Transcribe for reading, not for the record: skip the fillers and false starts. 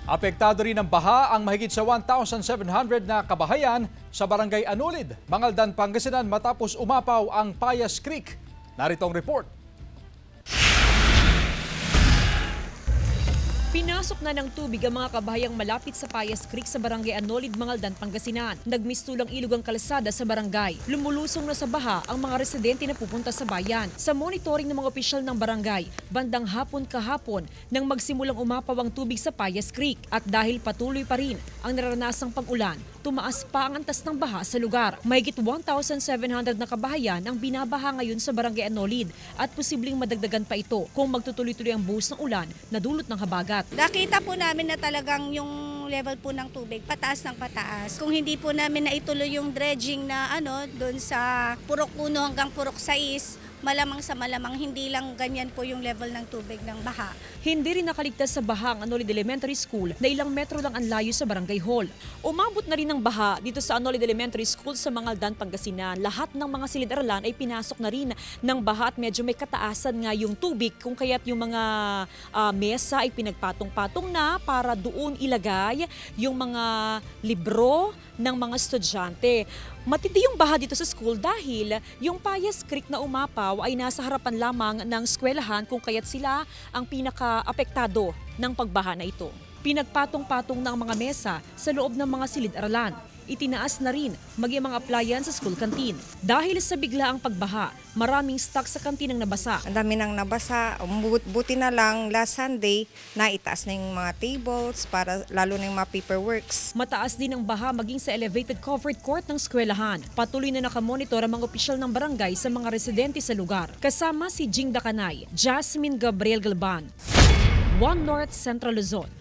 Apektado rin ng baha ang mahigit sa 1,700 na kabahayan sa Barangay Anulid, Mangaldan, Pangasinan matapos umapaw ang Payas Creek. Narito ang report. Pinasok na ng tubig ang mga kabahayang malapit sa Payas Creek sa Barangay Anolid, Mangaldan, Pangasinan. Nagmistulang ilog ang kalsada sa barangay. Lumulusong na sa baha ang mga residente na pupunta sa bayan. Sa monitoring ng mga opisyal ng barangay, bandang hapon kahapon nang magsimulang umapaw ang tubig sa Payas Creek. At dahil patuloy pa rin ang naranasang pag-ulan, tumaas pa ang antas ng baha sa lugar. Mahigit 1,700 na kabahayan ang binabaha ngayon sa Barangay Anolid at posibleng madagdagan pa ito kung magtutuloy-tuloy ang buhos ng ulan na dulot ng habagat. Nakita po namin na talagang yung level po ng tubig pataas ng pataas. Kung hindi po namin naituloy yung dredging na doon sa Purok 1 hanggang Purok 6, malamang sa malamang hindi lang ganyan po yung level ng tubig ng baha. Hindi rin nakaligtas sa baha ang Anolid Elementary School na ilang metro lang ang layo sa barangay hall. Umabot na rin ng baha dito sa Anolid Elementary School sa Mangaldan, Pangasinan. Lahat ng mga silid-aralan ay pinasok na rin ng baha at medyo may kataasan nga yung tubig kung kaya't yung mga mesa ay pinagpatong-patong na para doon ilagay yung mga libro ng mga estudyante. Matindi yung baha dito sa school dahil yung Payas Creek na umapaw ay nasa harapan lamang ng eskwelahan kung kaya't sila ang pinaka-apektado ng pagbaha na ito. Pinagpatong-patong ng mga mesa sa loob ng mga silid-aralan. Itinaas na rin maging mga appliance sa school canteen. Dahil sa biglaang pagbaha, maraming stock sa kantin ang nabasa. Ang dami nang nabasa. Buti na lang last Sunday, naitaas na yung mga tables para lalo na yung mga paperworks. Mataas din ang baha maging sa elevated covered court ng eskwelahan. Patuloy na nakamonitor ang mga opisyal ng barangay sa mga residente sa lugar. Kasama si Jing Dakanay, Jasmine Gabriel Galban, One North Central Luzon.